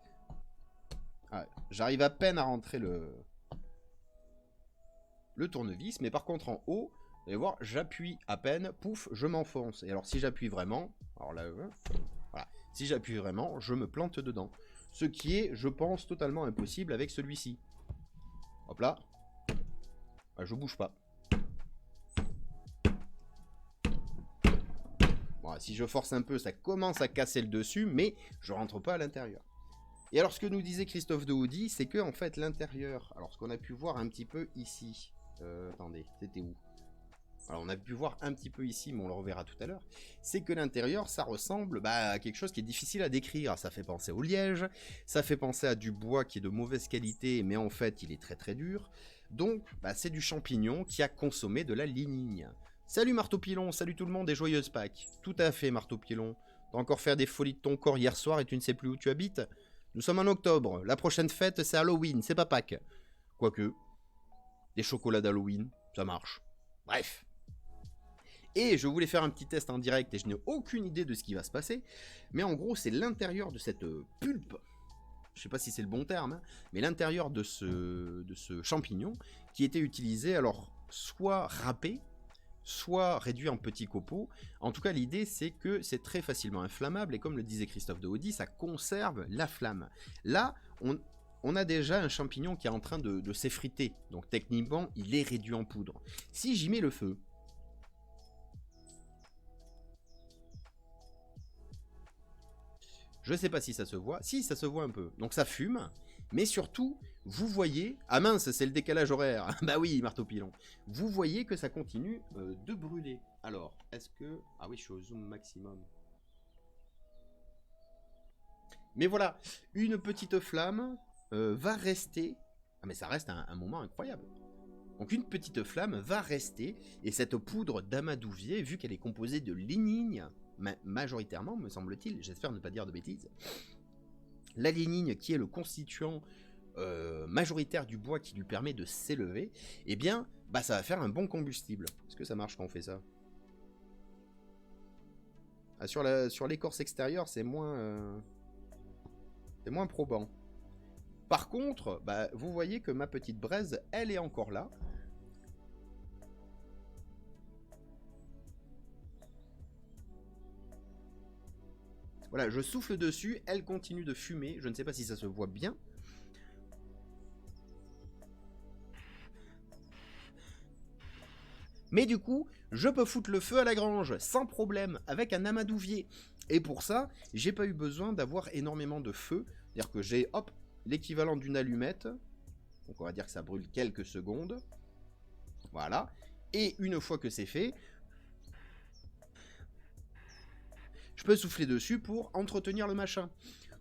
Speaker 1: Ah, j'arrive à peine à rentrer le tournevis, mais par contre en haut, vous allez voir, j'appuie à peine, pouf, je m'enfonce. Et alors si j'appuie vraiment, alors là, voilà, si j'appuie vraiment, je me plante dedans. Ce qui est, je pense, totalement impossible avec celui-ci. Hop là, je bouge pas. Bon, si je force un peu, ça commence à casser le dessus, mais je rentre pas à l'intérieur. Et alors, ce que nous disait Christophe de Houdy, c'est que, en fait, l'intérieur, alors ce qu'on a pu voir un petit peu ici, attendez, c'était où? Alors, on a pu voir un petit peu ici, mais on le reverra tout à l'heure, c'est que l'intérieur, ça ressemble à quelque chose qui est difficile à décrire. Ça fait penser au liège, ça fait penser à du bois qui est de mauvaise qualité, mais en fait, il est très très dur. Donc, c'est du champignon qui a consommé de la lignine. Salut Marteau Pilon, salut tout le monde et joyeuse Pâques. Tout à fait Marteau Pilon. T'as encore fait des folies de ton corps hier soir et tu ne sais plus où tu habites? Nous sommes en octobre, la prochaine fête c'est Halloween, c'est pas Pâques. Quoique, des chocolats d'Halloween, ça marche. Bref. Et je voulais faire un petit test en direct et je n'ai aucune idée de ce qui va se passer. Mais en gros, c'est l'intérieur de cette pulpe. Je sais pas si c'est le bon terme, hein, mais l'intérieur de ce champignon qui était utilisé, alors, soit râpé, soit réduit en petits copeaux. En tout cas, l'idée, c'est que c'est très facilement inflammable, et comme le disait Christophe de Houdy, ça conserve la flamme. Là, on a déjà un champignon qui est en train de s'effriter, donc techniquement, il est réduit en poudre. Si j'y mets le feu, je sais pas si ça se voit. Si, ça se voit un peu. Donc ça fume. Mais surtout, vous voyez... Ah mince, c'est le décalage horaire. Bah oui, Marteau Pilon. Vous voyez que ça continue de brûler. Alors, est-ce que... Ah oui, je suis au zoom maximum. Mais voilà, une petite flamme va rester... Ah mais ça reste un moment incroyable. Donc une petite flamme va rester. Et cette poudre d'amadouvier, vu qu'elle est composée de lignine... majoritairement, me semble-t-il, j'espère ne pas dire de bêtises, la lignine qui est le constituant majoritaire du bois qui lui permet de s'élever, eh bien, ça va faire un bon combustible. Est-ce que ça marche quand on fait ça? Ah, sur l'écorce extérieure, c'est moins probant. Par contre, bah, vous voyez que ma petite braise, elle est encore là. Voilà, je souffle dessus, elle continue de fumer. Je ne sais pas si ça se voit bien. Mais du coup, je peux foutre le feu à la grange sans problème avec un amadouvier. Et pour ça, j'ai pas eu besoin d'avoir énormément de feu. C'est-à-dire que j'ai, hop, l'équivalent d'une allumette. Donc on va dire que ça brûle quelques secondes. Voilà. Et une fois que c'est fait, je peux souffler dessus pour entretenir le machin.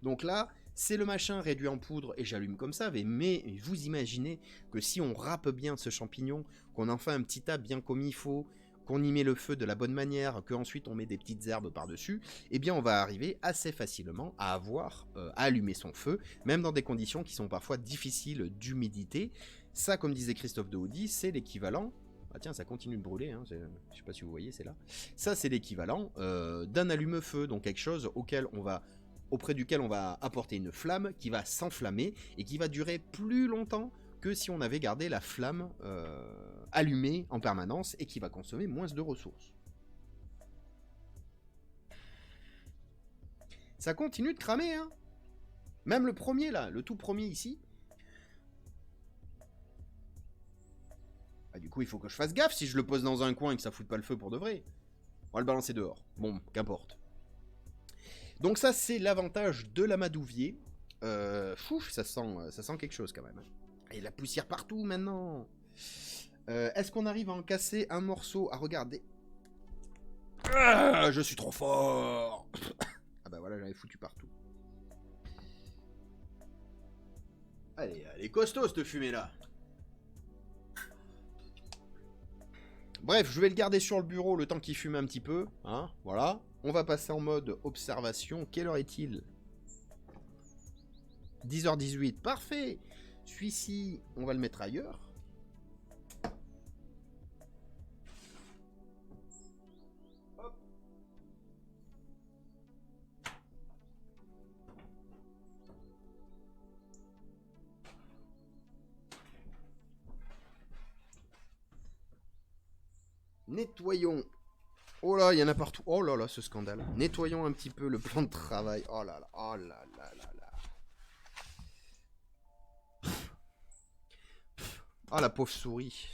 Speaker 1: Donc là, c'est le machin réduit en poudre et j'allume comme ça. Mais vous imaginez que si on râpe bien ce champignon, qu'on en fait un petit tas bien comme il faut, qu'on y met le feu de la bonne manière, qu'ensuite on met des petites herbes par-dessus, eh bien on va arriver assez facilement à avoir, à allumer son feu, même dans des conditions qui sont parfois difficiles d'humidité. Ça, comme disait Christophe de Houdy, c'est l'équivalent... Ah tiens, ça continue de brûler, hein, je sais pas si vous voyez, c'est là. Ça, c'est l'équivalent d'un allume-feu, donc quelque chose auprès duquel on va apporter une flamme qui va s'enflammer et qui va durer plus longtemps que si on avait gardé la flamme allumée en permanence et qui va consommer moins de ressources. Ça continue de cramer, hein. Même le premier là, le tout premier ici. Ah, du coup, il faut que je fasse gaffe si je le pose dans un coin et que ça foute pas le feu pour de vrai. On va le balancer dehors. Bon, qu'importe. Donc ça, c'est l'avantage de l'amadouvier. Ça sent quelque chose quand même. Et la poussière partout maintenant. Est-ce qu'on arrive à en casser un morceau? À regarder. Ah, je suis trop fort. Ah bah voilà, j'avais foutu partout. Allez, elle est costaud cette fumée là. Bref, je vais le garder sur le bureau le temps qu'il fume un petit peu. Hein, voilà. On va passer en mode observation. Quelle heure est-il? 10h18. Parfait. Celui-ci, on va le mettre ailleurs. Hop. Nettoyons. Oh là, il y en a partout. Oh là là, ce scandale. Nettoyons un petit peu le plan de travail. Oh là là, oh là là là là. Ah, la pauvre souris.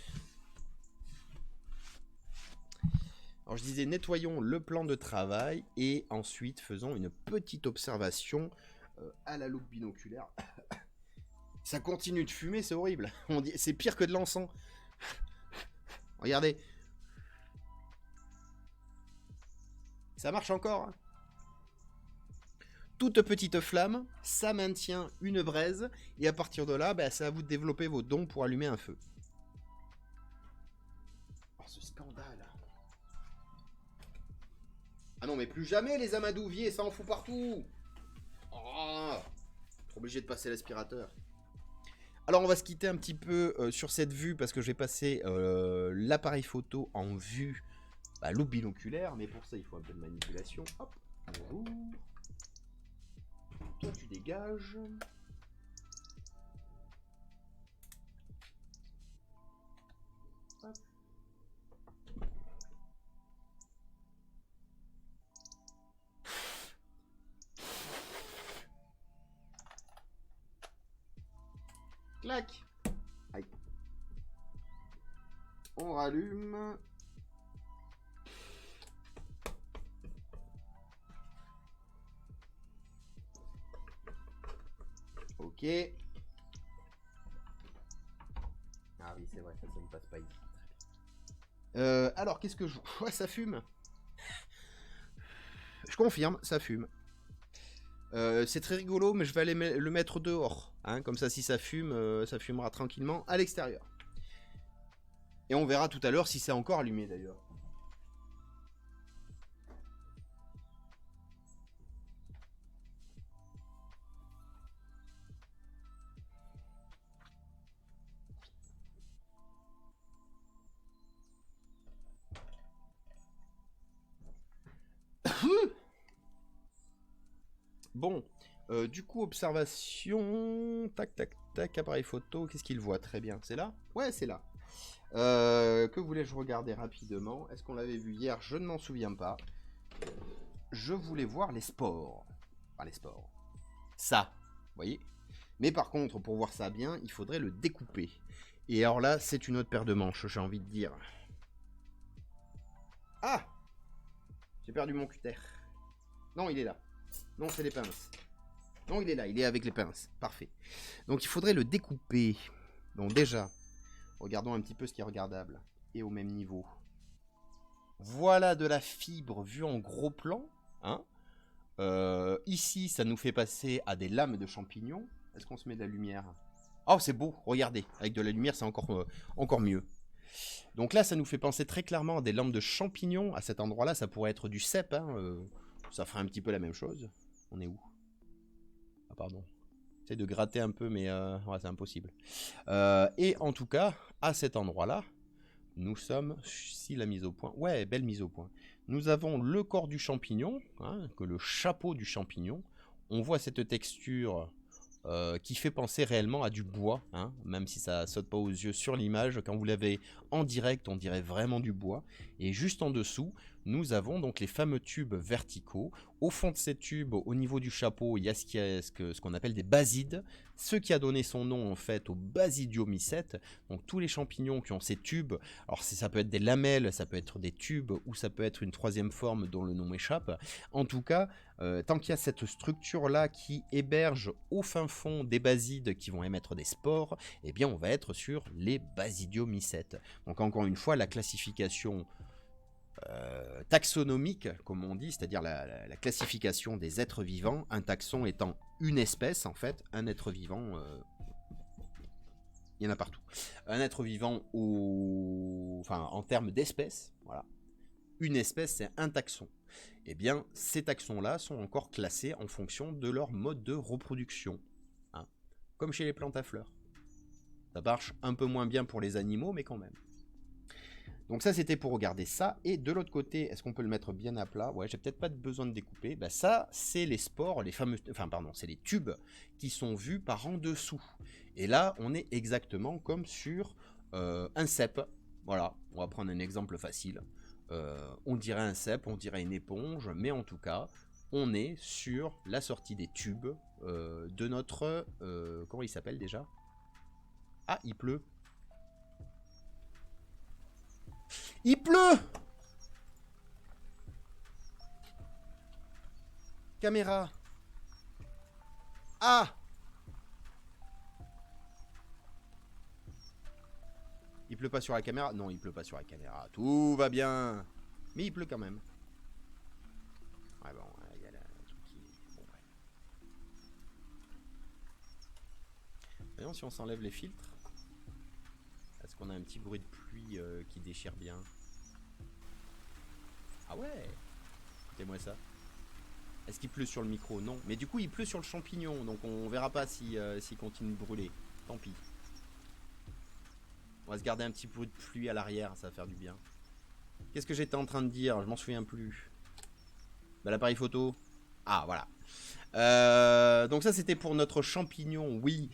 Speaker 1: Alors je disais, nettoyons le plan de travail et ensuite faisons une petite observation à la loupe binoculaire. Ça continue de fumer, c'est horrible. C'est pire que de l'encens. Regardez. Ça marche encore. Toute petite flamme, ça maintient une braise. Et à partir de là, bah, c'est à vous de développer vos dons pour allumer un feu. Oh, ce scandale. Ah non, mais plus jamais les amadouviers, ça en fout partout. Oh, trop obligé de passer l'aspirateur. Alors on va se quitter un petit peu sur cette vue parce que je vais passer l'appareil photo en vue loupe binoculaire, mais pour ça il faut un peu de manipulation. Hop, bonjour. Toi tu dégages. Hop. Clac. Aïe. On rallume. Ok. Ah oui, c'est vrai, ça ne passe pas ici. Alors, qu'est-ce que je... Ouais, ça fume. Je confirme, ça fume. C'est très rigolo, mais je vais aller le mettre dehors. Hein, comme ça, si ça fume, ça fumera tranquillement à l'extérieur. Et on verra tout à l'heure si c'est encore allumé, d'ailleurs. Bon, du coup, observation, tac, tac, tac, appareil photo, qu'est-ce qu'il voit? Très bien, c'est là? Ouais, c'est là. Que voulais-je regarder rapidement? Est-ce qu'on l'avait vu hier? Je ne m'en souviens pas. Je voulais voir les sports. Enfin, les sports. Ça, vous voyez? Mais par contre, pour voir ça bien, il faudrait le découper. Et alors là, c'est une autre paire de manches, j'ai envie de dire. Ah! J'ai perdu mon cutter. Non, il est là. Non, c'est les pinces. Non, il est là, il est avec les pinces. Parfait. Donc il faudrait le découper. Donc déjà, regardons un petit peu ce qui est regardable. Et au même niveau. Voilà de la fibre vue en gros plan. Hein. Ici, ça nous fait passer à des lames de champignons. Est-ce qu'on se met de la lumière? Oh, c'est beau, regardez. Avec de la lumière, c'est encore mieux. Donc là, ça nous fait penser très clairement à des lampes de champignons. À cet endroit-là, ça pourrait être du cèpe. Hein. Ça ferait un petit peu la même chose. On est où? Ah, pardon. J'essaie de gratter un peu, mais ouais, c'est impossible. Et en tout cas, à cet endroit-là, nous sommes, si la mise au point, ouais, belle mise au point. Nous avons le corps du champignon, hein, que le chapeau du champignon. On voit cette texture qui fait penser réellement à du bois, hein, même si ça saute pas aux yeux sur l'image. Quand vous l'avez en direct, on dirait vraiment du bois. Et juste en dessous, nous avons donc les fameux tubes verticaux. Au fond de ces tubes, au niveau du chapeau, il y a ce qu'on appelle des basides, ce qui a donné son nom en fait au basidiomycètes. Donc tous les champignons qui ont ces tubes, alors ça peut être des lamelles, ça peut être des tubes, ou ça peut être une troisième forme dont le nom m'échappe. En tout cas, tant qu'il y a cette structure-là qui héberge au fin fond des basides qui vont émettre des spores, eh bien on va être sur les basidiomycètes. Donc encore une fois, la classification taxonomique, comme on dit, c'est-à-dire la classification des êtres vivants, un taxon étant une espèce en fait, un être vivant, il y en a partout. Un être vivant en termes d'espèce, voilà. Une espèce, c'est un taxon. Eh bien, ces taxons-là sont encore classés en fonction de leur mode de reproduction. Hein. Comme chez les plantes à fleurs. Ça marche un peu moins bien pour les animaux, mais quand même. Donc ça, c'était pour regarder ça. Et de l'autre côté, est-ce qu'on peut le mettre bien à plat? Ouais, j'ai peut-être pas besoin de découper. Bah, ça, c'est les spores, les fameux... Enfin, pardon, c'est les tubes qui sont vus par en dessous. Et là, on est exactement comme sur un cèpe. Voilà, on va prendre un exemple facile. On dirait un cèpe, on dirait une éponge, mais en tout cas, on est sur la sortie des tubes de notre... comment il s'appelle déjà? Ah, il pleut. Il pleut! Caméra. Ah! Il pleut pas sur la caméra? Non, il pleut pas sur la caméra. Tout va bien. Mais il pleut quand même. Ouais, bon, il y a un truc qui... Bon, ouais. Voyons si on s'enlève les filtres. Est-ce qu'on a un petit bruit de pluie qui déchire bien? Ah ouais! Écoutez-moi ça. Est-ce qu'il pleut sur le micro? Non. Mais du coup, il pleut sur le champignon. Donc on verra pas s'il continue de brûler. Tant pis. On va se garder un petit bruit de pluie à l'arrière. Ça va faire du bien. Qu'est-ce que j'étais en train de dire? Je m'en souviens plus. Bah, l'appareil photo. Ah, voilà. Donc ça, c'était pour notre champignon, oui,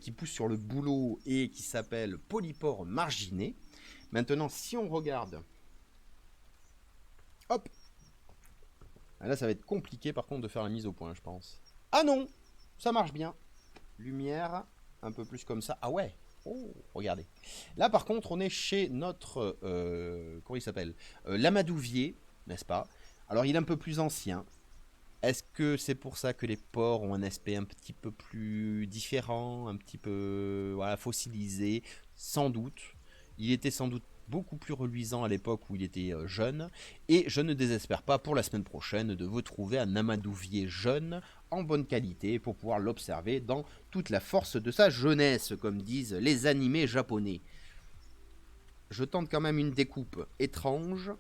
Speaker 1: qui pousse sur le bouleau et qui s'appelle Polypore marginé. Maintenant, si on regarde... Hop! Là, ça va être compliqué, par contre, de faire la mise au point, je pense. Ah non! Ça marche bien. Lumière, un peu plus comme ça. Ah ouais! Oh, regardez. Là, par contre, on est chez notre... comment il s'appelle? L'amadouvier, n'est-ce pas? Alors, il est un peu plus ancien. Est-ce que c'est pour ça que les porcs ont un aspect un petit peu plus différent, un petit peu voilà, fossilisé? Sans doute. Il était sans doute beaucoup plus reluisant à l'époque où il était jeune. Et je ne désespère pas pour la semaine prochaine de vous trouver un amadouvier jeune en bonne qualité pour pouvoir l'observer dans toute la force de sa jeunesse, comme disent les animés japonais. Je tente quand même une découpe étrange.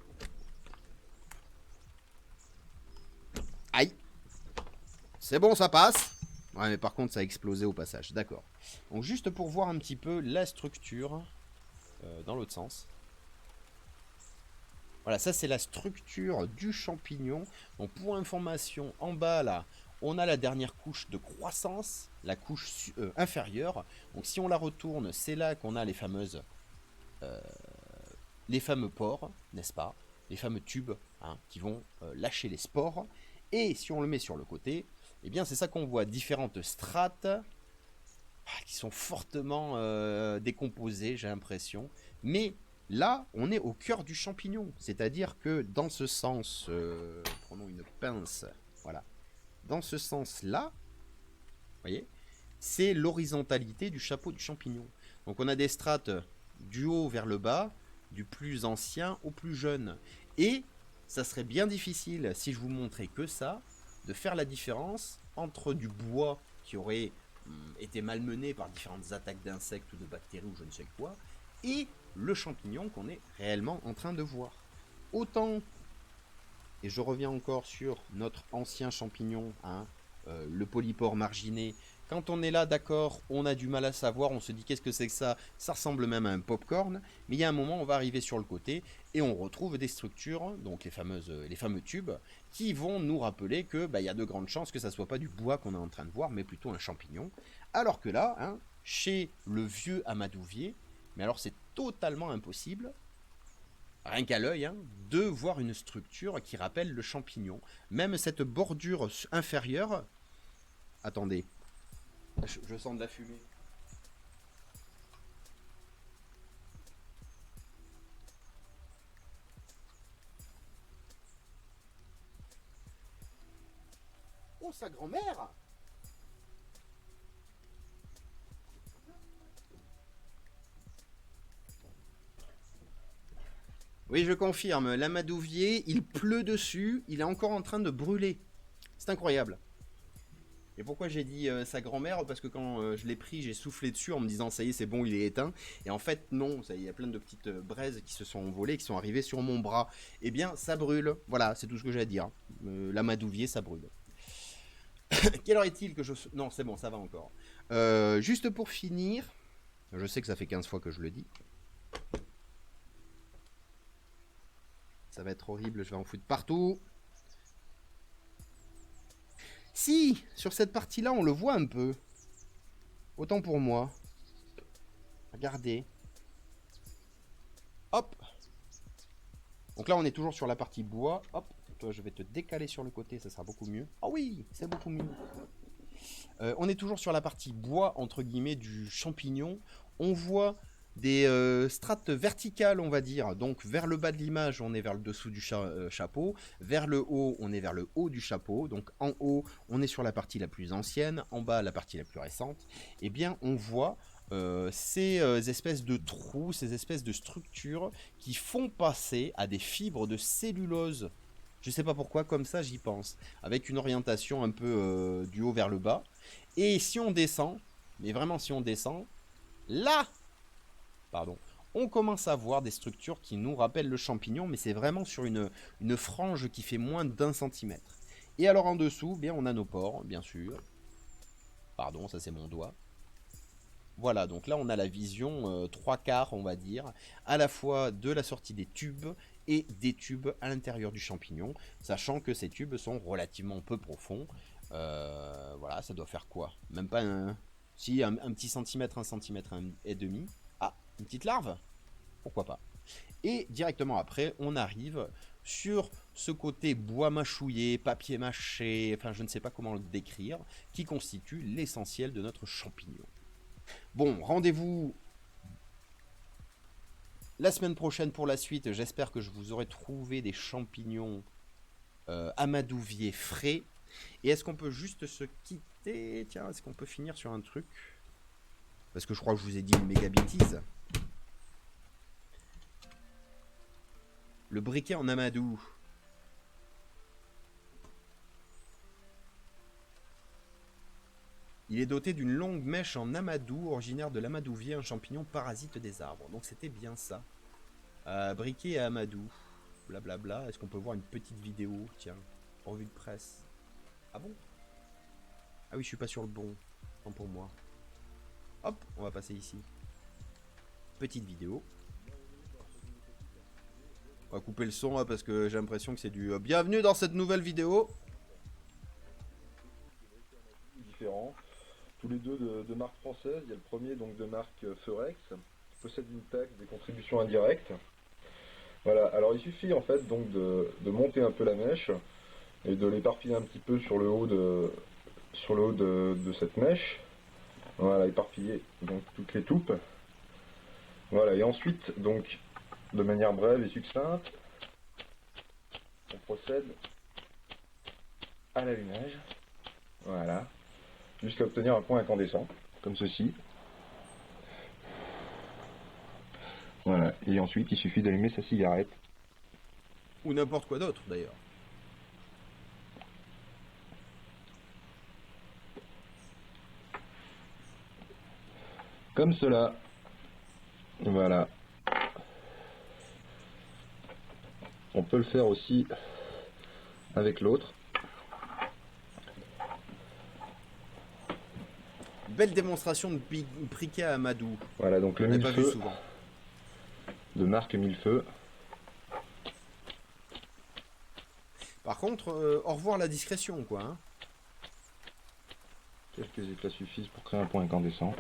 Speaker 1: Aïe! C'est bon, ça passe. Ouais, mais par contre, ça a explosé au passage. D'accord. Donc, juste pour voir un petit peu la structure dans l'autre sens. Voilà, ça, c'est la structure du champignon. Donc, pour information, en bas, là, on a la dernière couche de croissance, la couche inférieure. Donc si on la retourne, c'est là qu'on a les fameux pores, n'est-ce pas? Les fameux tubes hein, qui vont lâcher les spores. Et si on le met sur le côté, eh bien c'est ça qu'on voit, différentes strates qui sont fortement décomposées, j'ai l'impression. Mais là, on est au cœur du champignon. C'est-à-dire que dans ce sens, prenons une pince, voilà. Dans ce sens-là, vous voyez, c'est l'horizontalité du chapeau du champignon. Donc on a des strates du haut vers le bas, du plus ancien au plus jeune. Et ça serait bien difficile, si je vous montrais que ça, de faire la différence entre du bois qui aurait été malmené par différentes attaques d'insectes ou de bactéries ou je ne sais quoi, et le champignon qu'on est réellement en train de voir. Autant, et je reviens encore sur notre ancien champignon, hein, le polypore marginé. Quand on est là, d'accord, on a du mal à savoir, on se dit qu'est-ce que c'est que ça? Ça ressemble même à un popcorn, mais il y a un moment, on va arriver sur le côté et on retrouve des structures, donc les fameux tubes, qui vont nous rappeler que y a de grandes chances que ça soit pas du bois qu'on est en train de voir, mais plutôt un champignon. Alors que là, hein, chez le vieux amadouvier, mais alors c'est totalement impossible, rien qu'à l'œil, hein, de voir une structure qui rappelle le champignon. Même cette bordure inférieure... Attendez, je sens de la fumée. Oh, sa grand-mère! Oui, je confirme, l'amadouvier, il pleut dessus, il est encore en train de brûler. C'est incroyable. Et pourquoi j'ai dit sa grand-mère? Parce que quand je l'ai pris, j'ai soufflé dessus en me disant ça y est, c'est bon, il est éteint. Et en fait, non, il y a plein de petites braises qui se sont envolées, qui sont arrivées sur mon bras. Eh bien, ça brûle. Voilà, c'est tout ce que j'ai à dire. L'amadouvier, ça brûle. Quelle heure est-il que je... Non, c'est bon, ça va encore. Juste pour finir, je sais que ça fait 15 fois que je le dis. Ça va être horrible, je vais en foutre partout. Si, sur cette partie-là, on le voit un peu. Autant pour moi. Regardez. Hop. Donc là, on est toujours sur la partie bois. Hop. Toi, je vais te décaler sur le côté, ça sera beaucoup mieux. Ah oui, c'est beaucoup mieux. On est toujours sur la partie bois, entre guillemets, du champignon. On voit des strates verticales, on va dire. Donc vers le bas de l'image, on est vers le dessous du chapeau. Vers le haut, on est vers le haut du chapeau. Donc en haut, on est sur la partie la plus ancienne. En bas, la partie la plus récente. Eh bien, on voit ces espèces de trous, ces espèces de structures qui font passer à des fibres de cellulose. Je sais pas pourquoi, comme ça j'y pense. Avec une orientation un peu du haut vers le bas. Et si on descend, mais vraiment si on descend, là, pardon, on commence à voir des structures qui nous rappellent le champignon, mais c'est vraiment sur une frange qui fait moins d'1 centimètre. Et alors en dessous, bien, on a nos pores, bien sûr. Pardon, ça c'est mon doigt. Voilà, donc là on a la vision 3/4, on va dire, à la fois de la sortie des tubes et des tubes à l'intérieur du champignon, sachant que ces tubes sont relativement peu profonds. Voilà, ça doit faire quoi? Même pas un... Si, un petit centimètre, 1 centimètre et demi. Ah, une petite larve? Pourquoi pas? Et directement après, on arrive sur ce côté bois mâchouillé, papier mâché, enfin je ne sais pas comment le décrire, qui constitue l'essentiel de notre champignon. Bon, rendez-vous la semaine prochaine pour la suite. J'espère que je vous aurai trouvé des champignons amadouviers frais. Et est-ce qu'on peut juste se quitter? Tiens, est-ce qu'on peut finir sur un truc? Parce que je crois que je vous ai dit une méga bêtise. Le briquet en amadou. Il est doté d'une longue mèche en amadou, originaire de l'amadouvier, un champignon parasite des arbres. Donc c'était bien ça. Briquet et amadou. Blablabla. Est-ce qu'on peut voir une petite vidéo? Tiens, revue de presse. Ah bon? Ah oui, je suis pas sur le bon. Tant pour moi. Hop, on va passer ici. Petite vidéo. On va couper le son là, parce que j'ai l'impression que c'est du bienvenue dans cette nouvelle vidéo.
Speaker 3: différents, tous les deux de marque française. Il y a le premier donc de marque Feurex, qui possède une taxe des contributions indirectes. Voilà, alors il suffit en fait donc de monter un peu la mèche et de l'éparpiller un petit peu sur le haut de cette mèche. Voilà, éparpiller donc toutes les toupes. Voilà, et ensuite donc de manière brève et succincte, on procède à l'allumage. Voilà, jusqu'à obtenir un point incandescent, comme ceci. Voilà, et ensuite il suffit d'allumer sa cigarette.
Speaker 1: Ou n'importe quoi d'autre d'ailleurs.
Speaker 3: Comme cela. Voilà. On peut le faire aussi avec l'autre.
Speaker 1: Belle démonstration de briquet à Amadou.
Speaker 3: Voilà, donc le
Speaker 1: On n'a pas vu
Speaker 3: Millefeu
Speaker 1: souvent.
Speaker 3: de marque Millefeu.
Speaker 1: Par contre, au revoir la discrétion, quoi. Hein.
Speaker 3: Quelques éclats suffisent pour créer un point incandescent.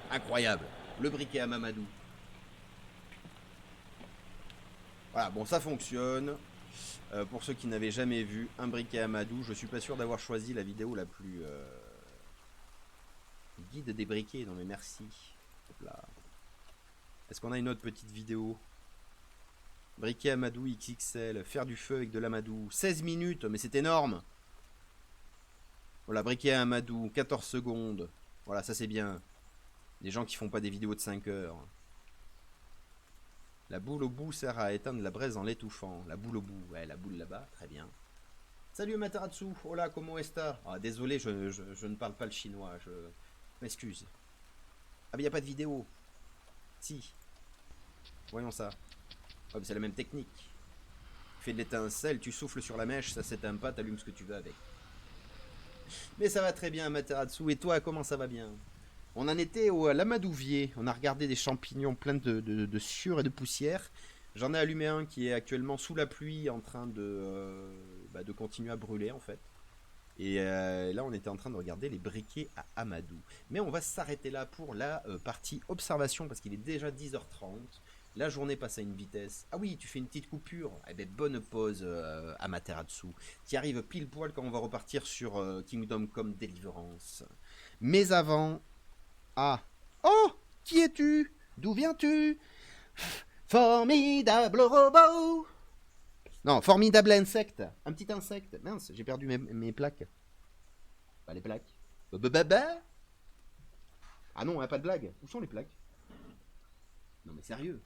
Speaker 1: Incroyable. Le briquet à Mamadou. Voilà, bon, ça fonctionne. Pour ceux qui n'avaient jamais vu un briquet à Madou, je suis pas sûr d'avoir choisi la vidéo la plus guide des briquets. Non mais merci. Hop là. Est-ce qu'on a une autre petite vidéo? Briquet Amadou XXL, faire du feu avec de l'Amadou. 16 minutes, mais c'est énorme. Voilà, briquet Amadou, 14 secondes. Voilà, ça c'est bien. Les gens qui font pas des vidéos de 5 heures. La boule au bout sert à éteindre la braise en l'étouffant. La boule au bout, ouais, la boule là-bas, très bien. Salut Mataratsu, hola, como esta? Ah, désolé, je ne parle pas le chinois, je m'excuse. Ah mais y a pas de vidéo. Si. Voyons ça. Oh, c'est la même technique. Tu fais de l'étincelle, tu souffles sur la mèche, ça s'éteint pas, t'allumes ce que tu veux avec. Mais ça va très bien Mataratsu, et toi, comment ça va bien? On en était à l'Amadouvier, on a regardé des champignons pleins de sueur et de poussière. J'en ai allumé un qui est actuellement sous la pluie en train de continuer à brûler en fait. Et là on était en train de regarder les briquets à Amadou. Mais on va s'arrêter là pour la partie observation parce qu'il est déjà 10h30. La journée passe à une vitesse. Ah oui, tu fais une petite coupure. Eh ben bonne pause Amaterasu. Tu arrives pile poil quand on va repartir sur Kingdom Come Deliverance. Mais avant... Ah. Oh, qui es-tu? D'où viens-tu? Formidable robot. Non, formidable insecte. Un petit insecte. Mince, j'ai perdu mes plaques. Pas les plaques. Ah non, pas de blague. Où sont les plaques? Non mais sérieux.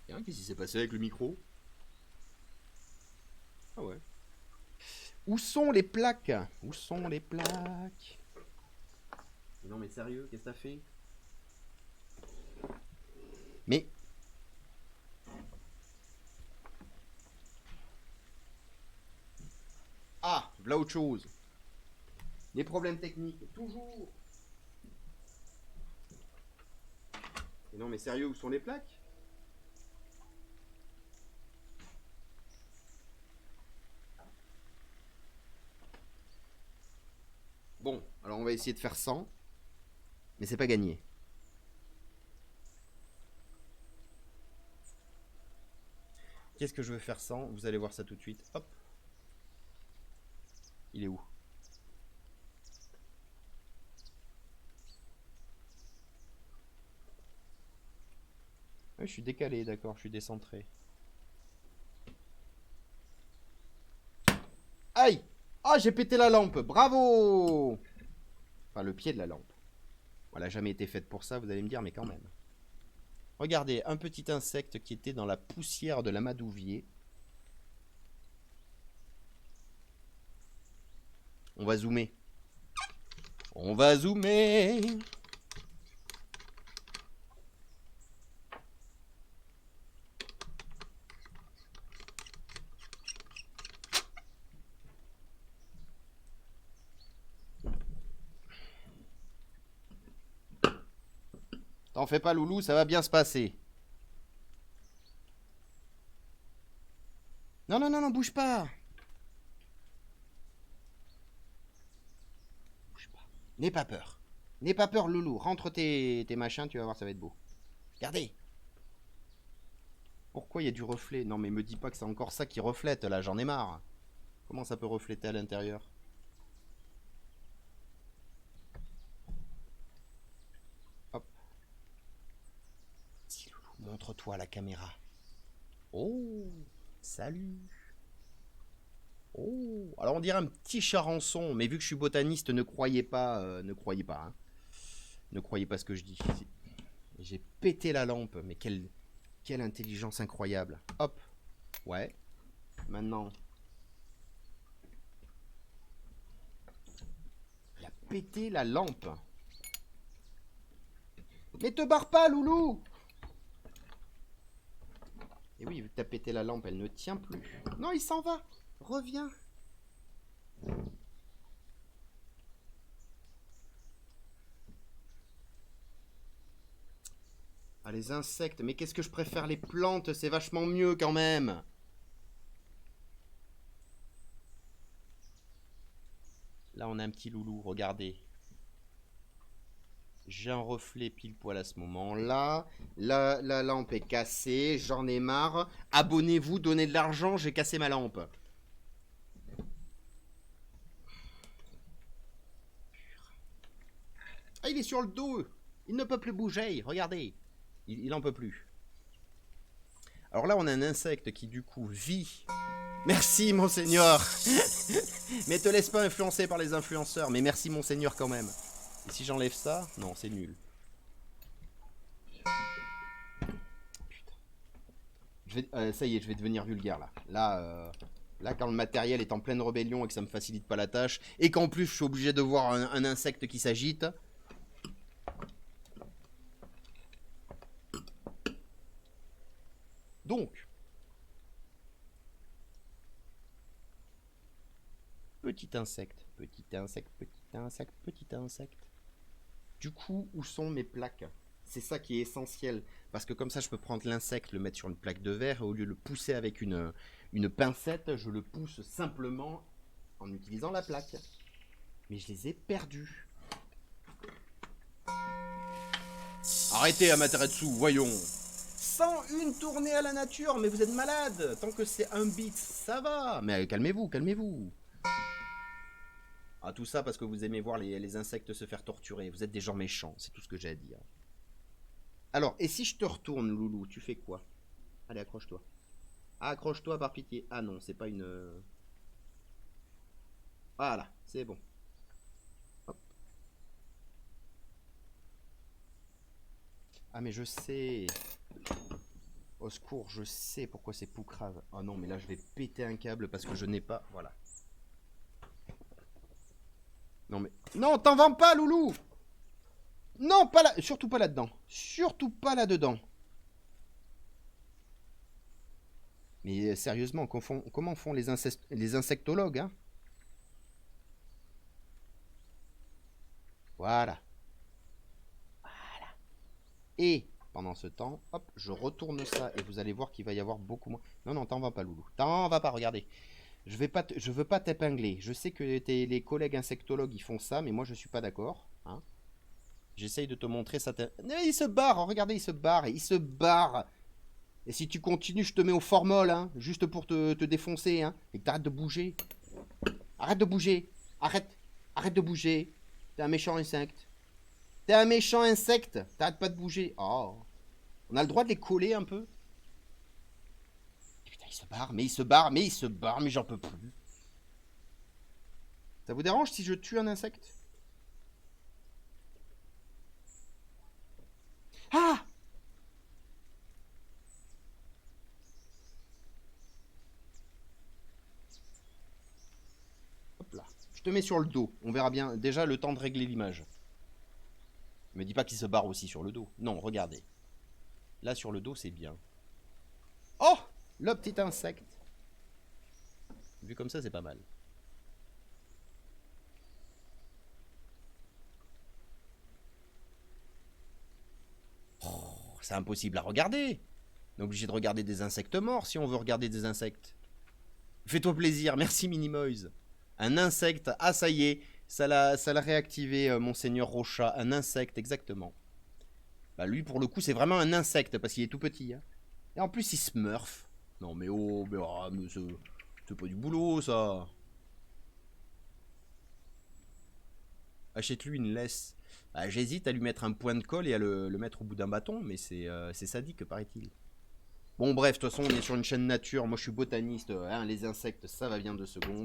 Speaker 1: Qu'est-ce qui s'est passé avec le micro? Ah ouais. Où sont les plaques? Où sont les plaques? Non mais sérieux, qu'est-ce que t'as fait? Mais... Ah, voilà autre chose. Des problèmes techniques, toujours. Mais non mais sérieux, où sont les plaques? Bon, alors on va essayer de faire 100. Mais c'est pas gagné. Qu'est-ce que je veux faire sans? Vous allez voir ça tout de suite. Hop. Il est où? Oui, je suis décalé, d'accord, je suis décentré. Aïe! Ah, j'ai pété la lampe! Bravo! Enfin, le pied de la lampe. Elle n'a jamais été faite pour ça, vous allez me dire, mais quand même. Regardez, un petit insecte qui était dans la poussière de l'Amadouvier. On va zoomer. On va zoomer. T'en fais pas, loulou, ça va bien se passer. Non, non, non, non, bouge pas. Bouge pas. N'aie pas peur. N'aie pas peur, loulou. Rentre tes machins, tu vas voir, ça va être beau. Regardez. Pourquoi il y a du reflet? Non, mais me dis pas que c'est encore ça qui reflète, là, j'en ai marre. Comment ça peut refléter à l'intérieur? Hop. Si, loulou, montre-toi à la caméra. Oh, salut. Oh, alors on dirait un petit charançon, mais vu que je suis botaniste, ne croyez pas, hein. Ne croyez pas ce que je dis. J'ai pété la lampe, mais quelle intelligence incroyable. Hop, ouais. Maintenant, il a pété la lampe. Mais te barre pas, loulou. Et oui, vu que t'as pété la lampe, elle ne tient plus. Non, il s'en va. Reviens. Ah, les insectes. Mais qu'est-ce que je préfère les plantes? C'est vachement mieux quand même. Là, on a un petit loulou. Regardez. J'ai un reflet pile poil à ce moment-là. La lampe est cassée. J'en ai marre. Abonnez-vous, donnez de l'argent. J'ai cassé ma lampe. Ah, il est sur le dos. Il ne peut plus bouger. Regardez. Il en peut plus. Alors là, on a un insecte qui, du coup, vit. Merci, monseigneur. Mais te laisse pas influencer par les influenceurs. Mais merci, monseigneur, quand même. Et si j'enlève ça? Non, c'est nul. Putain. Ça y est, je vais devenir vulgaire, là. Là, quand le matériel est en pleine rébellion et que ça me facilite pas la tâche, et qu'en plus, je suis obligé de voir un insecte qui s'agite... Donc, petit insecte, petit insecte, petit insecte, petit insecte. Du coup, où sont mes plaques? C'est ça qui est essentiel, parce que comme ça, je peux prendre l'insecte, le mettre sur une plaque de verre, et au lieu de le pousser avec une pincette, je le pousse simplement en utilisant la plaque. Mais je les ai perdus. Arrêtez, Amaterasu, voyons. 101 tournées à la nature, mais vous êtes malade. Tant que c'est un bit, ça va. Mais calmez-vous, calmez-vous. Ah, tout ça parce que vous aimez voir les insectes se faire torturer. Vous êtes des gens méchants, c'est tout ce que j'ai à dire. Alors, et si je te retourne, loulou, tu fais quoi? Allez, accroche-toi. Accroche-toi par pitié. Ah non, c'est pas une... Voilà, c'est bon. Hop. Ah mais je sais... Au secours, je sais pourquoi c'est poucrave. Oh non, mais là je vais péter un câble parce que je n'ai pas... Voilà. Non mais... Non, t'en vends pas, loulou! Non, pas là... Surtout pas là-dedans. Surtout pas là-dedans. Mais sérieusement, comment font les insectologues, hein? Voilà. Voilà. Et... Pendant ce temps, hop, je retourne ça et vous allez voir qu'il va y avoir beaucoup moins... Non, non, t'en vas pas, loulou. T'en vas pas, regardez. Je veux pas t'épingler. Je sais que les collègues insectologues, ils font ça, mais moi, je suis pas d'accord. Hein. J'essaye de te montrer ça. Mais il se barre, regardez, il se barre. Il se barre. Et si tu continues, je te mets au formol, hein, juste pour te défoncer. Hein, et que t'arrêtes de bouger. Arrête de bouger. Arrête de bouger. T'es un méchant insecte. T'es un méchant insecte. T'arrêtes pas de bouger. Oh. On a le droit de les coller un peu. Putain, il se barre, mais il se barre, mais il se barre, mais j'en peux plus. Ça vous dérange si je tue un insecte? Ah! Hop là. Je te mets sur le dos. On verra bien. Déjà, le temps de régler l'image. Me dis pas qu'il se barre aussi sur le dos. Non, regardez. Là, sur le dos, c'est bien. Oh! Le petit insecte. Vu comme ça, c'est pas mal. Oh, c'est impossible à regarder. On est obligé de regarder des insectes morts si on veut regarder des insectes. Fais-toi plaisir, merci Minimoys. Un insecte, ah ça y est, ça l'a réactivé, Monseigneur Rocha. Un insecte, exactement. Bah lui, pour le coup, c'est vraiment un insecte, parce qu'il est tout petit. Hein. Et en plus, il smurf. Non mais oh, mais c'est pas du boulot, ça. Achète-lui une laisse. Ah, j'hésite à lui mettre un point de colle et à le mettre au bout d'un bâton, mais c'est sadique, paraît-il. Bon bref, de toute façon, on est sur une chaîne nature. Moi, je suis botaniste. Hein, les insectes, ça va bien 2 secondes.